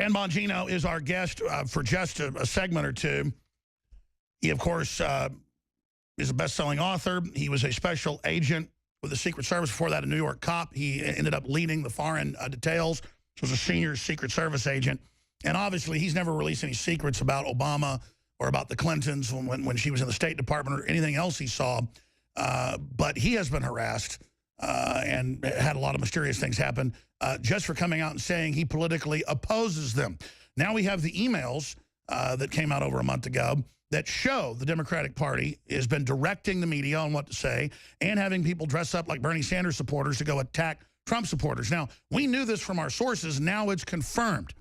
Dan Bongino is our guest for just a segment or two. He, of course, is a best-selling author. He was a special agent with the Secret Service. Before that, a New York cop. He ended up leading the foreign details. He was a senior Secret Service agent. And obviously, he's never released any secrets about Obama or about the Clintons when she was in the State Department or anything else he saw. But he has been harassed and had a lot of mysterious things happen just for coming out and saying he politically opposes them. Now we have the emails that came out over a month ago that show the Democratic Party has been directing the media on what to say and having people dress up like Bernie Sanders supporters to go attack Trump supporters. Now, we knew this from our sources. Now it's confirmed.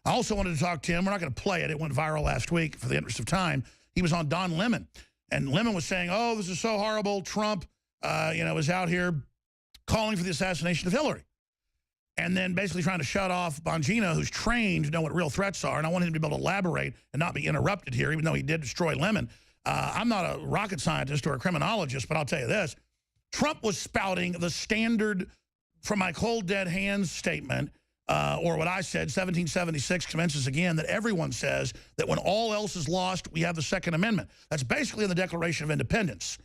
I also wanted to talk to him. We're not going to play it. It went viral last week for the interest of time. He was on Don Lemon. And Lemon was saying, oh, this is so horrible. Trump, is out here calling for the assassination of Hillary. And then basically trying to shut off Bongino, who's trained to know what real threats are. And I wanted him to be able to elaborate and not be interrupted here, even though he did destroy Lemon. I'm not a rocket scientist or a criminologist, but I'll tell you this. Trump was spouting the standard from my cold dead hands statement, or what I said, 1776 commences again, that everyone says that when all else is lost, we have the Second Amendment. That's basically in the Declaration of Independence.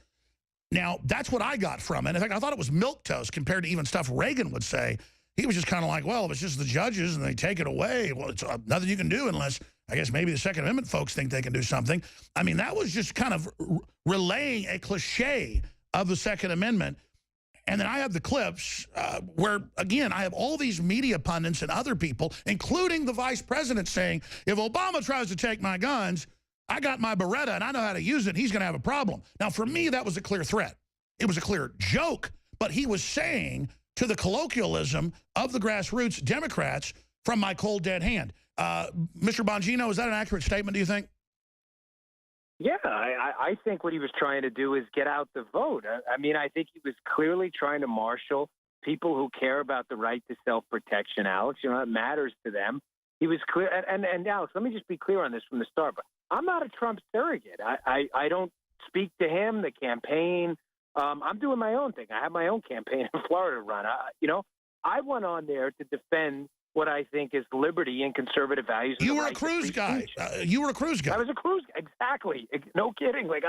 Now, that's what I got from it. In fact, I thought it was milquetoast compared to even stuff Reagan would say. He was just kind of like, well, if it's just the judges and they take it away, well, it's nothing you can do unless, I guess, maybe the Second Amendment folks think they can do something. I mean, that was just kind of relaying a cliche of the Second Amendment. And then I have the clips where, again, I have all these media pundits and other people, including the vice president, saying, if Obama tries to take my guns, I got my Beretta and I know how to use it. He's going to have a problem. Now, for me, that was a clear threat. It was a clear joke. But he was saying to the colloquialism of the grassroots Democrats from my cold dead hand. Mr. Bongino, is that an accurate statement, do you think? Yeah, I think what he was trying to do is get out the vote. I mean, I think he was clearly trying to marshal people who care about the right to self-protection, Alex. You know, it matters to them. He was clear. And Alex, let me just be clear on this from the start. But I'm not a Trump surrogate. I don't speak to him, the campaign. I'm doing my own thing. I have my own campaign in Florida to run. I went on there to defend what I think is liberty and conservative values. You were a cruise guy. You were a cruise guy. I was a cruise guy. Exactly. No kidding. Like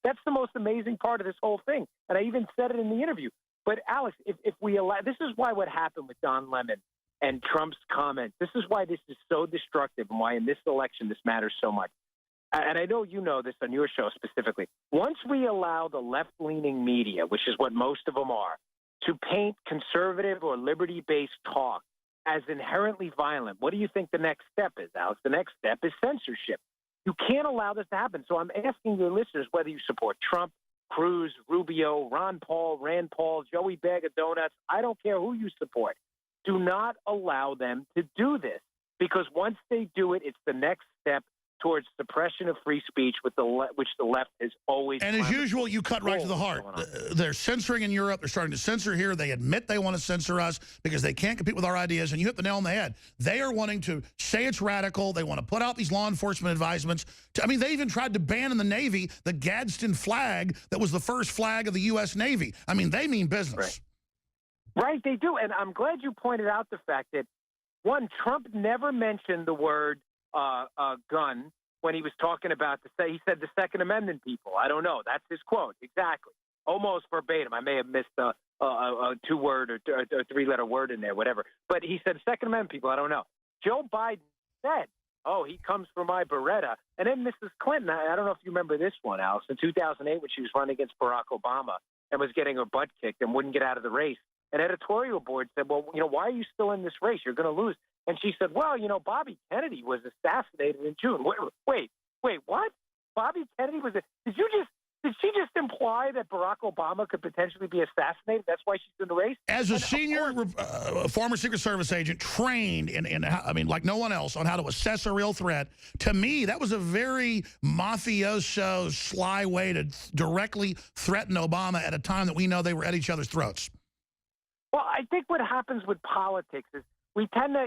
that's the most amazing part of this whole thing. And I even said it in the interview. But Alex, if we allow, this is why what happened with Don Lemon and Trump's comments, this is why this is so destructive and why in this election this matters so much. And I know you know this on your show specifically. Once we allow the left-leaning media, which is what most of them are, to paint conservative or liberty-based talk as inherently violent, what do you think the next step is, Alex? The next step is censorship. You can't allow this to happen. So I'm asking your listeners whether you support Trump, Cruz, Rubio, Ron Paul, Rand Paul, Joey Bag of Donuts. I don't care who you support. Do not allow them to do this, because once they do it, it's the next step towards suppression of free speech, which the left has always. And as usual, you cut right to the heart. They're censoring in Europe. They're starting to censor here. They admit they want to censor us because they can't compete with our ideas. And you hit the nail on the head. They are wanting to say it's radical. They want to put out these law enforcement advisements. I mean, they even tried to ban in the Navy the Gadsden flag that was the first flag of the U.S. Navy. I mean, they mean business. Right, they do. And I'm glad you pointed out the fact that, one, Trump never mentioned the word gun when he was talking about he said the Second Amendment people. I don't know. That's his quote. Exactly. Almost verbatim. I may have missed a two-word or three-letter word in there, whatever. But he said Second Amendment people. I don't know. Joe Biden said, oh, he comes from my Beretta. And then Mrs. Clinton, I don't know if you remember this one, Alice, in 2008 when she was running against Barack Obama and was getting her butt kicked and wouldn't get out of the race. An editorial board said, well, why are you still in this race? You're going to lose. And she said, well, Bobby Kennedy was assassinated in June. Wait, what? Bobby Kennedy was did she just imply that Barack Obama could potentially be assassinated? That's why she's in the race? As a senior former Secret Service agent trained like no one else on how to assess a real threat, to me, that was a very mafioso, sly way to directly threaten Obama at a time that we know they were at each other's throats. Well, I think what happens with politics is we tend to,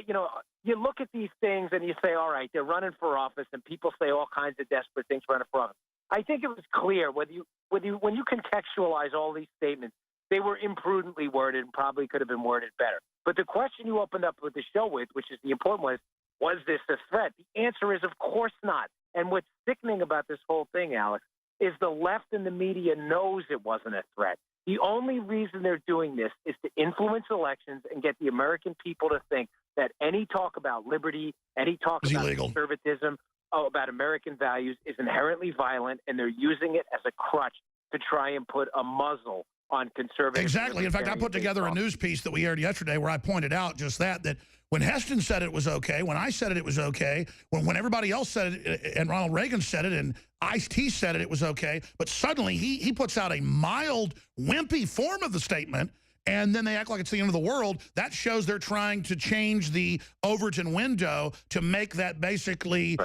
you look at these things and you say, all right, they're running for office, and people say all kinds of desperate things running for office. I think it was clear when you contextualize all these statements, they were imprudently worded and probably could have been worded better. But the question you opened up with the show with, which is the important one, is was this a threat? The answer is, of course not. And what's sickening about this whole thing, Alex, is the left and the media knows it wasn't a threat. The only reason they're doing this is to influence elections and get the American people to think that any talk about liberty, any talk about conservatism, about American values is inherently violent, and they're using it as a crutch to try and put a muzzle on conservative. Exactly. In fact, I put together a news piece that we aired yesterday where I pointed out just that when Heston said it was okay, when I said it was okay, when everybody else said it, and Ronald Reagan said it, and Ice-T said it was okay, but suddenly he puts out a mild, wimpy form of the statement, and then they act like it's the end of the world. That shows they're trying to change the Overton window to make that basically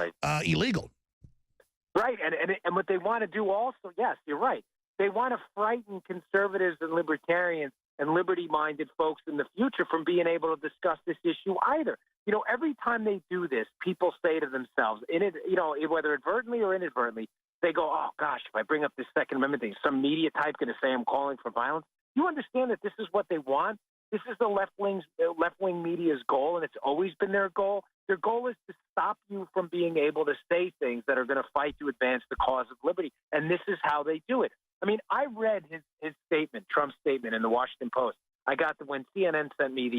illegal. Right, and what they want to do also, yes, you're right. They want to frighten conservatives and libertarians and liberty-minded folks in the future from being able to discuss this issue either. You know, every time they do this, people say to themselves, whether advertently or inadvertently, they go, oh, gosh, if I bring up this Second Amendment thing, some media type going to say I'm calling for violence. You understand that this is what they want? This is the left-wing media's goal, and it's always been their goal. Their goal is to stop you from being able to say things that are going to fight to advance the cause of liberty, and this is how they do it. I mean, I read his statement, Trump's statement, in the Washington Post. I got when CNN sent me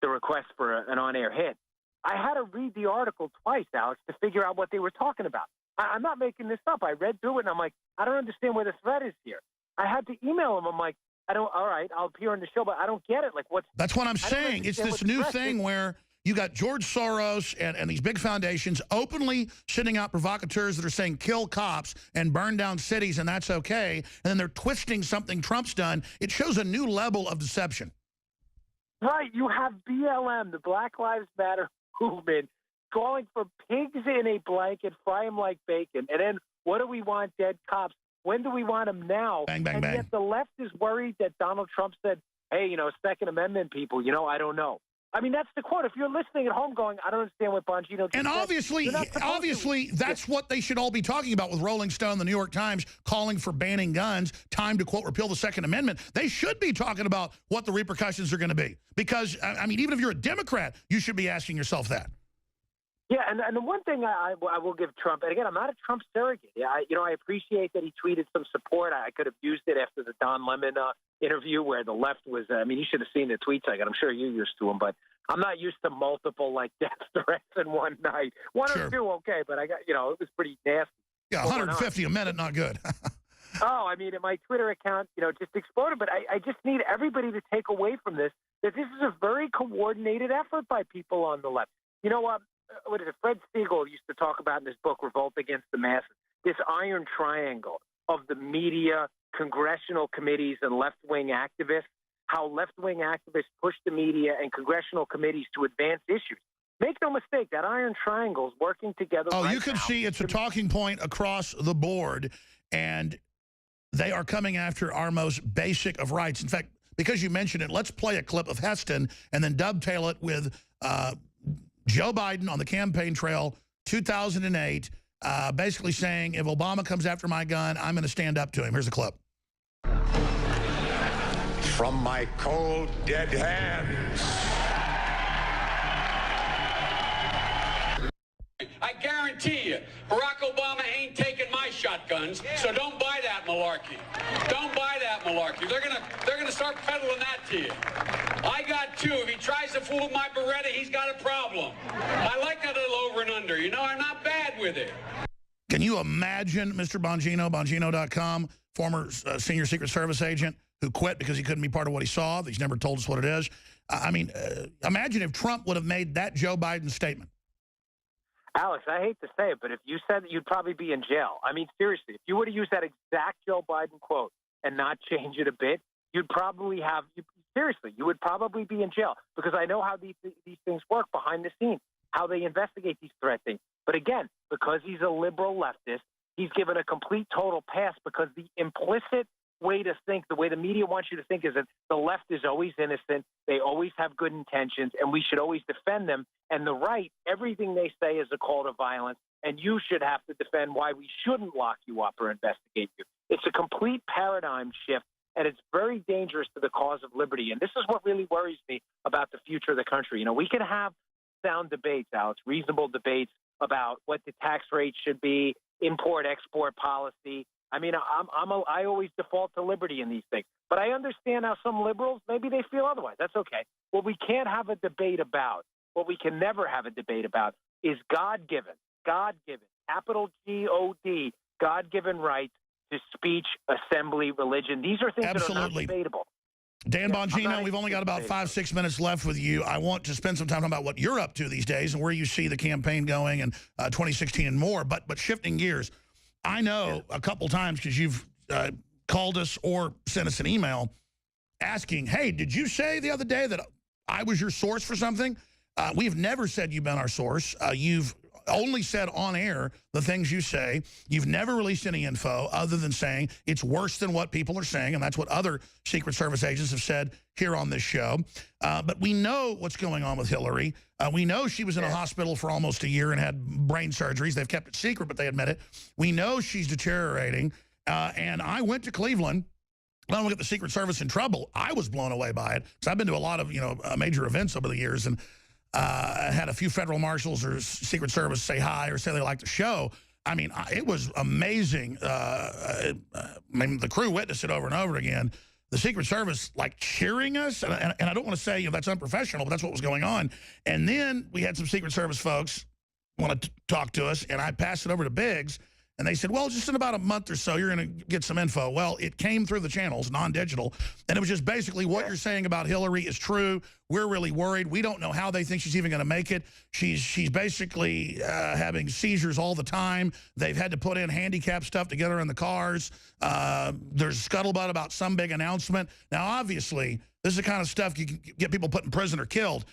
the request for an on-air hit. I had to read the article twice, Alex, to figure out what they were talking about. I'm not making this up. I read through it, and I'm like, I don't understand where the threat is here. I had to email him. I'm like, all right, I'll appear on the show, but I don't get it. Like, That's what I'm saying. It's this new thing where you got George Soros and these big foundations openly sending out provocateurs that are saying kill cops and burn down cities, and that's okay. And then they're twisting something Trump's done. It shows a new level of deception. Right. You have BLM, the Black Lives Matter movement, calling for pigs in a blanket, fry them like bacon. And then what do we want? Dead cops. When do we want them now? Bang, bang, and bang. Yet the left is worried that Donald Trump said, hey, Second Amendment people, I don't know. I mean, that's the quote. If you're listening at home going, I don't understand what Bongino just And said, obviously, that's what they should all be talking about with Rolling Stone, the New York Times, calling for banning guns, time to, quote, repeal the Second Amendment. They should be talking about what the repercussions are going to be. Because, I mean, even if you're a Democrat, you should be asking yourself that. Yeah, and the one thing I will give Trump, and again, I'm not a Trump surrogate. I appreciate that he tweeted some support. I could have used it after the Don Lemon interview where the left was, you should have seen the tweets I got. I'm sure you're used to them, but I'm not used to multiple, death threats in one night. One or two, okay, but I got, it was pretty nasty. Yeah, 150 a minute, not good. Oh, I mean, my Twitter account, just exploded. But I just need everybody to take away from this that this is a very coordinated effort by people on the left. You know what? What is it? Fred Siegel used to talk about in his book, Revolt Against the Masses, this iron triangle of the media, congressional committees, and left-wing activists, how left-wing activists push the media and congressional committees to advance issues. Make no mistake, that iron triangle is working together. Oh, you can see it's a talking point across the board, and they are coming after our most basic of rights. In fact, because you mentioned it, let's play a clip of Heston and then dovetail it with Joe Biden on the campaign trail, 2008, basically saying, if Obama comes after my gun, I'm going to stand up to him. Here's a clip. From my cold, dead hands. I guarantee you, Barack Obama ain't taking my shotguns, so don't buy that malarkey. Don't buy that malarkey. They're gonna start peddling that to you. I got two. If he tries to fool with my Beretta, he's got a problem. I like that little over and under. I'm not bad with it. Can you imagine Mr. Bongino, Bongino.com, former senior Secret Service agent who quit because he couldn't be part of what he saw? He's never told us what it is. Imagine if Trump would have made that Joe Biden statement. Alex, I hate to say it, but if you said that, you'd probably be in jail. I mean, seriously, if you were to use that exact Joe Biden quote and not change it a bit, you'd probably you would probably be in jail, because I know how these things work behind the scenes, how they investigate these threat things. But again, because he's a liberal leftist, he's given a complete total pass, because the implicit way to think, the way the media wants you to think, is that the left is always innocent, they always have good intentions, and we should always defend them. And the right, everything they say is a call to violence, and you should have to defend why we shouldn't lock you up or investigate you. It's a complete paradigm shift, and it's very dangerous to the cause of liberty. And this is what really worries me about the future of the country. We can have sound debates, Alex, reasonable debates about what the tax rate should be, import-export policy. I mean, I always default to liberty in these things. But I understand how some liberals, maybe they feel otherwise. That's okay. What we can't have a debate about, what we can never have a debate about, is God-given, capital G-O-D, God-given rights to speech, assembly, religion. These are things that are not debatable. Dan Bongino, we've only got about 5-6 minutes left with you. I want to spend some time talking about what you're up to these days and where you see the campaign going and 2016 and more. But shifting gears, I know a couple times because you've called us or sent us an email asking, hey, did you say the other day that I was your source for something? We've never said you've been our source. You've only said on air the things you say. You've never released any info other than saying it's worse than what people are saying, and that's what other Secret Service agents have said here on this show. But we know what's going on with Hillary. We know she was in a hospital for almost a year and had brain surgeries. They've kept it secret, but they admit it. We know she's deteriorating. And I went to Cleveland. I don't get the Secret Service in trouble. I was blown away by it because I've been to a lot of major events over the years, and I had a few federal marshals or Secret Service say hi or say they like the show. I mean, it was amazing. I mean, the crew witnessed it over and over again. The Secret Service, like, cheering us. And I don't want to say that's unprofessional, but that's what was going on. And then we had some Secret Service folks want to talk to us, and I passed it over to Biggs. And they said, well, just in about a month or so, you're going to get some info. Well, it came through the channels, non-digital, and it was just basically what you're saying about Hillary is true. We're really worried. We don't know how they think she's even going to make it. She's basically having seizures all the time. They've had to put in handicap stuff to get her in the cars. There's scuttlebutt about some big announcement. Now, obviously, this is the kind of stuff you can get people put in prison or killed.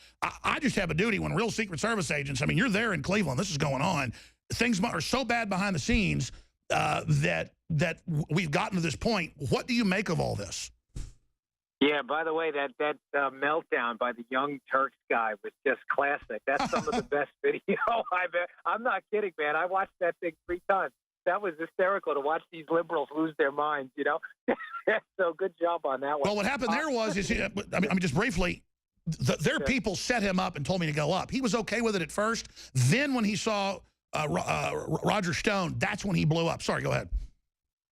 I just have a duty when real Secret Service agents, I mean, you're there in Cleveland. This is going on. Things are so bad behind the scenes that we've gotten to this point. What do you make of all this? Yeah, by the way, that meltdown by the Young Turks guy was just classic. That's some of the best video I'm not kidding, man. I watched that thing 3 times. That was hysterical to watch these liberals lose their minds, So good job on that one. Well, what happened there was, just briefly, their people set him up and told me to go up. He was okay with it at first. Then when he saw Roger Stone, that's when he blew up. Sorry, go ahead.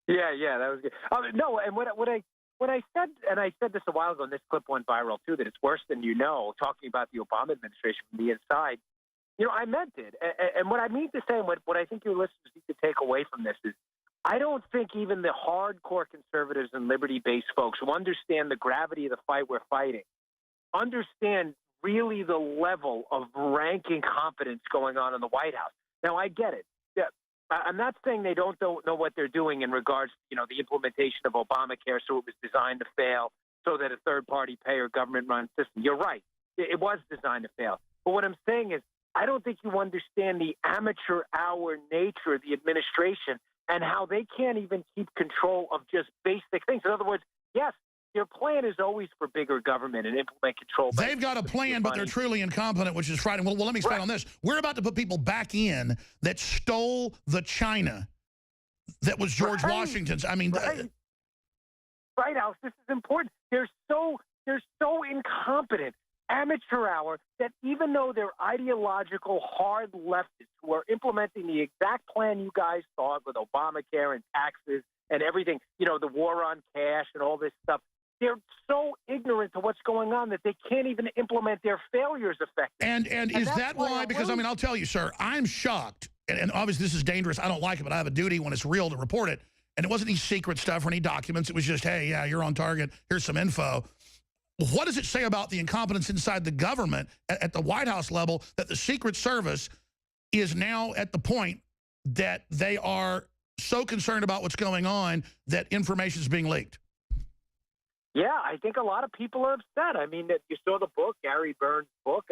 Yeah, that was good. No, and what I said, and I said this a while ago, and this clip went viral too, that it's worse than talking about the Obama administration from the inside. I meant it. And what I mean to say, and what I think your listeners need to take away from this is, I don't think even the hardcore conservatives and liberty-based folks who understand the gravity of the fight we're fighting understand really the level of rank incompetence going on in the White House. Now, I get it. Yeah, I'm not saying they don't know what they're doing in regards to, the implementation of Obamacare, so it was designed to fail, so that a third-party payer government-run system. You're right. It was designed to fail. But what I'm saying is, I don't think you understand the amateur hour nature of the administration and how they can't even keep control of just basic things. In other words, yes, their plan is always for bigger government and implement control. They've got a plan, but they're truly incompetent, which is frightening. Well, let me expand on this. We're about to put people back in that stole the China that was George Washington's. I mean, right, Alex, this is important. They're so incompetent, amateur hour, that even though they're ideological hard leftists who are implementing the exact plan you guys thought with Obamacare and taxes and everything, the war on cash and all this stuff, they're so ignorant to what's going on that they can't even implement their failures effectively. And is that why? Because, I'll tell you, sir, I'm shocked. And obviously this is dangerous. I don't like it, but I have a duty when it's real to report it. And it wasn't any secret stuff or any documents. It was just, hey, yeah, you're on target. Here's some info. What does it say about the incompetence inside the government at the White House level that the Secret Service is now at the point that they are so concerned about what's going on that information is being leaked? Yeah, I think a lot of people are upset. I mean, you saw the book, Gary Burns' book.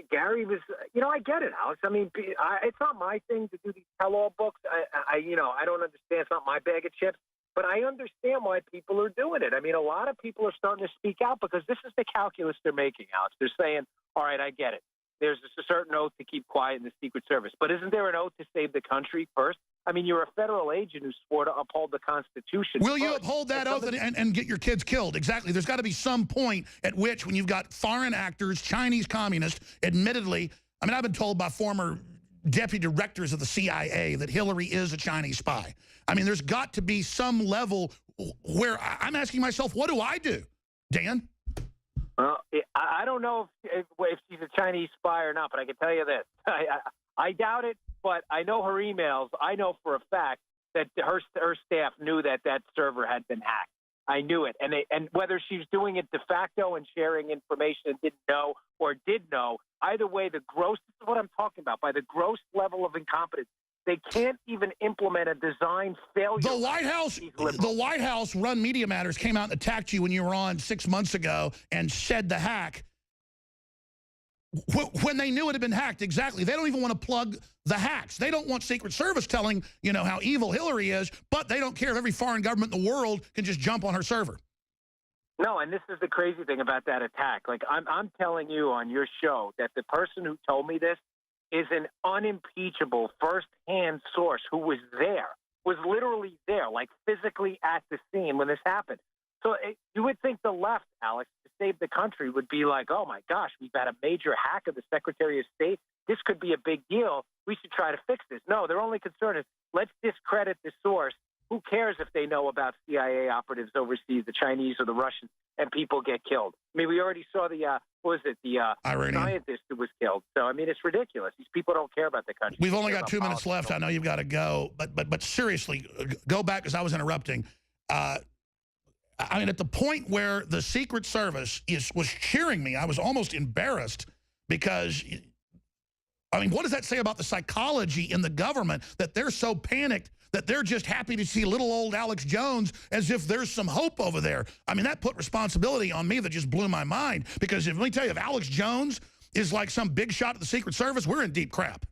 Gary was, I get it, Alex. I mean, it's not my thing to do these tell-all books. I don't understand. It's not my bag of chips. But I understand why people are doing it. I mean, a lot of people are starting to speak out because this is the calculus they're making, Alex. They're saying, all right, I get it. There's a certain oath to keep quiet in the Secret Service. But isn't there an oath to save the country first? I mean, you're a federal agent who swore to uphold the Constitution. Will you uphold that oath and get your kids killed? Exactly. There's got to be some point at which, when you've got foreign actors, Chinese communists, admittedly, I mean, I've been told by former deputy directors of the CIA that Hillary is a Chinese spy. I mean, there's got to be some level where I'm asking myself, what do I do, Dan? Well, I don't know if she's a Chinese spy or not, but I can tell you this. I doubt it, but I know her emails. I know for a fact that her staff knew that server had been hacked. I knew it. And whether she's doing it de facto and sharing information and didn't know or did know, either way, this is what I'm talking about, by the gross level of incompetence. They can't even implement a design failure. The White House run Media Matters came out and attacked you when you were on 6 months ago and said the hack when they knew it had been hacked. Exactly. They don't even want to plug the hacks. They don't want Secret Service telling, you know, how evil Hillary is, but they don't care if every foreign government in the world can just jump on her server. No, and this is the crazy thing about that attack. Like, I'm telling you on your show that the person who told me this is an unimpeachable first-hand source who was there, was literally there, like physically at the scene when this happened. So you would think the left, Alex, to save the country would be like, oh, my gosh, we've had a major hack of the Secretary of State. This could be a big deal. We should try to fix this. No, their only concern is let's discredit the source. Who cares if they know about CIA operatives overseas, the Chinese or the Russians, and people get killed? I mean, we already saw the scientist who was killed. So, I mean, it's ridiculous. These people don't care about the country. We've only got 2 minutes left. I know you've got to go. But seriously, go back, because I was interrupting. I mean, at the point where the Secret Service was cheering me, I was almost embarrassed because, I mean, what does that say about the psychology in the government that they're so panicked that they're just happy to see little old Alex Jones as if there's some hope over there? I mean, that put responsibility on me that just blew my mind. Because let me tell you, if Alex Jones is like some big shot at the Secret Service, we're in deep crap.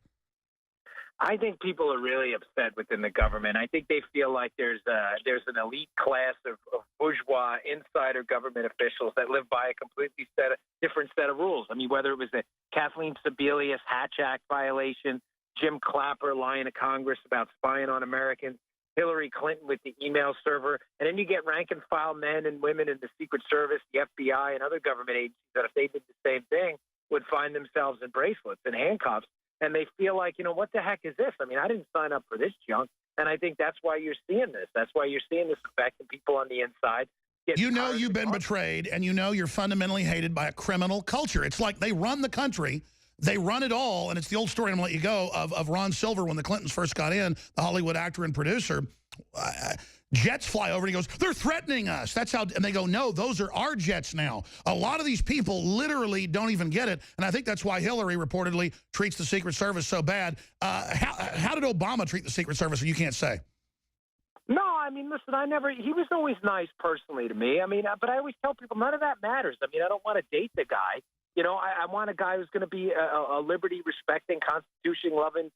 I think people are really upset within the government. I think they feel like there's an elite class of bourgeois insider government officials that live by a completely different set of rules. I mean, whether it was the Kathleen Sebelius Hatch Act violation, Jim Clapper lying to Congress about spying on Americans, Hillary Clinton with the email server, and then you get rank-and-file men and women in the Secret Service, the FBI, and other government agencies that, if they did the same thing, would find themselves in bracelets and handcuffs. And they feel like, you know, what the heck is this? I mean, I didn't sign up for this junk. And I think that's why you're seeing this. That's why you're seeing this affecting people on the inside. You know you've been betrayed, and you know you're fundamentally hated by a criminal culture. It's like they run the country. They run it all, and it's the old story, I'm going to let you go, of Ron Silver when the Clintons first got in, the Hollywood actor and producer. Jets fly over, and he goes, they're threatening us. That's how, and they go, no, those are our jets now. A lot of these people literally don't even get it, and I think that's why Hillary reportedly treats the Secret Service so bad. How did Obama treat the Secret Service, you can't say? No, I mean, listen, he was always nice personally to me. I mean, but I always tell people none of that matters. I mean, I don't want to date the guy. You know, I want a guy who's going to be a liberty-respecting, Constitution-loving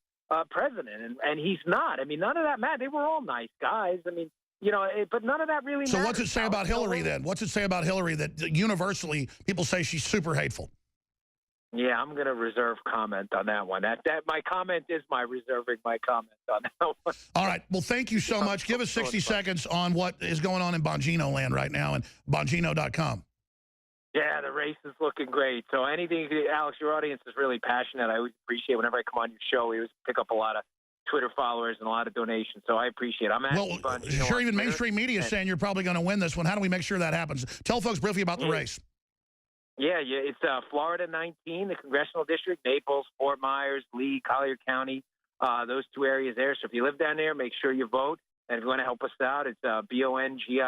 president, and he's not. I mean, none of that matters. They were all nice guys. I mean, you know, but none of that really matters. So what's it say about Hillary then? What's it say about Hillary that universally people say she's super hateful? Yeah, I'm going to reserve comment on that one. That my comment is reserving my comment on that one. All right. Well, thank you so much. Give us 60 seconds on what is going on in Bongino land right now and Bongino.com. Yeah, the race is looking great. So anything, Alex, your audience is really passionate. I always appreciate whenever I come on your show, we always pick up a lot of Twitter followers and a lot of donations. So I appreciate it. I'm sure even mainstream media is saying you're probably going to win this one. How do we make sure that happens? Tell folks briefly about the race. Yeah, it's Florida 19, the congressional district, Naples, Fort Myers, Lee, Collier County, those two areas there. So if you live down there, make sure you vote. And if you want to help us out, it's bongino.com.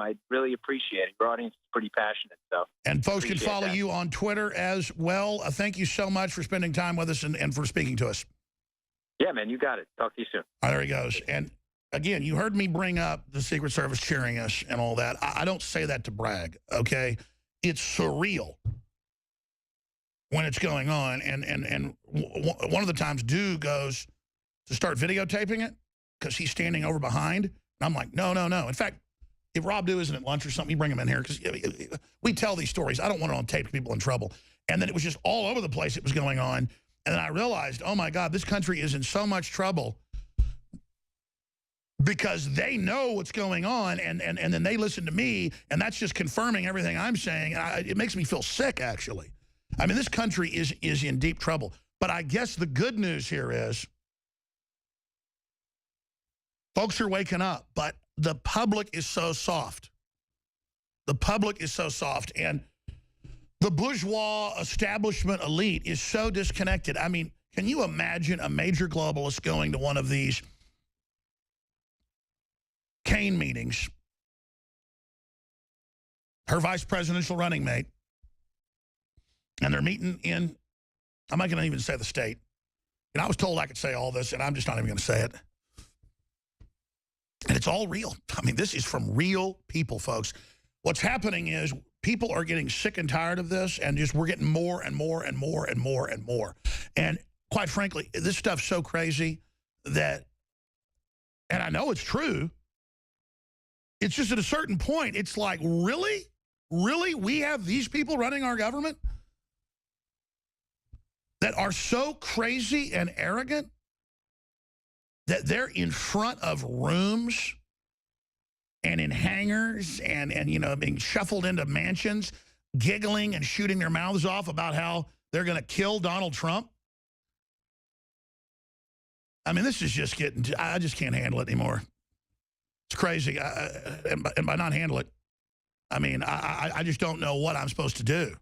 I'd really appreciate it. Your audience is pretty passionate. So. And folks can follow you on Twitter as well. Thank you so much for spending time with us and for speaking to us. Yeah, man, you got it. Talk to you soon. Oh, there he goes. And again, you heard me bring up the Secret Service cheering us and all that. I don't say that to brag, okay? It's surreal when it's going on. And one of the times Dew goes to start videotaping it because he's standing over behind. And I'm like, no, no, no. In fact, if Rob Dew isn't at lunch or something, you bring him in here because we tell these stories. I don't want it on tape to people in trouble. And then it was just all over the place it was going on. And then I realized, oh, my God, this country is in so much trouble because they know what's going on, and then they listen to me, and that's just confirming everything I'm saying. And it makes me feel sick, actually. I mean, this country is in deep trouble. But I guess the good news here is folks are waking up, but the public is so soft. The public is so soft, and the bourgeois establishment elite is so disconnected. I mean, can you imagine a major globalist going to one of these Kane meetings, her vice presidential running mate, and they're meeting in, I'm not going to even say the state. And I was told I could say all this, and I'm just not even going to say it. And it's all real. I mean, this is from real people, folks. What's happening is people are getting sick and tired of this, and just we're getting more and more and more and more and more. And quite frankly, this stuff's so crazy that, and I know it's true, it's just at a certain point, it's like, really? Really? We have these people running our government that are so crazy and arrogant that they're in front of rooms and in hangars and you know, being shuffled into mansions, giggling and shooting their mouths off about how they're going to kill Donald Trump. I mean, this is just getting, I just can't handle it anymore. It's crazy. And by not handle it, I mean, I just don't know what I'm supposed to do.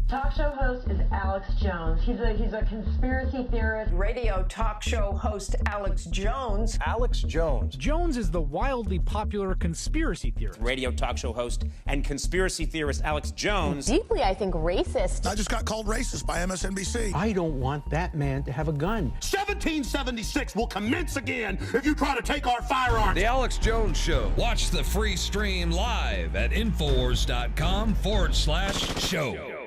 Talk show host is Alex Jones. He's a conspiracy theorist. Radio talk show host Alex Jones. Alex Jones. Jones is the wildly popular conspiracy theorist. Radio talk show host and conspiracy theorist Alex Jones. Deeply, I think, racist. I just got called racist by MSNBC. I don't want that man to have a gun. 1776 will commence again if you try to take our firearms. The Alex Jones Show. Watch the free stream live at Infowars.com/show.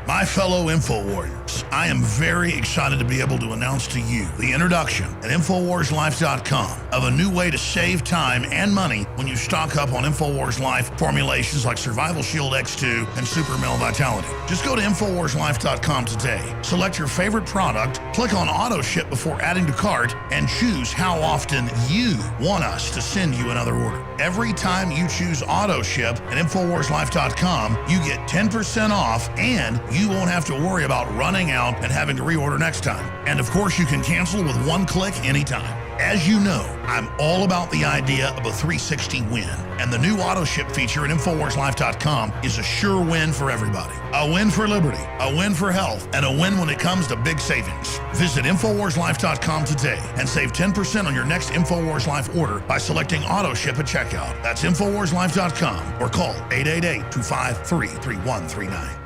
My fellow Info Warriors, I am very excited to be able to announce to you the introduction at InfoWarsLife.com of a new way to save time and money when you stock up on InfoWars Life formulations like Survival Shield X2 and Super Male Vitality. Just go to InfoWarsLife.com today, select your favorite product, click on Auto Ship before adding to cart, and choose how often you want us to send you another order. Every time you choose Auto Ship at InfoWarsLife.com, you get 10% off, and you won't have to worry about running out and having to reorder next time. And of course, you can cancel with one click anytime. As you know, I'm all about the idea of a 360 win, and the new auto ship feature at InfoWarsLife.com is a sure win for everybody. A win for liberty, a win for health, and a win when it comes to big savings. Visit InfoWarsLife.com today and save 10% on your next InfoWars Life order by selecting auto ship at checkout. That's InfoWarsLife.com or call 888-253-3139.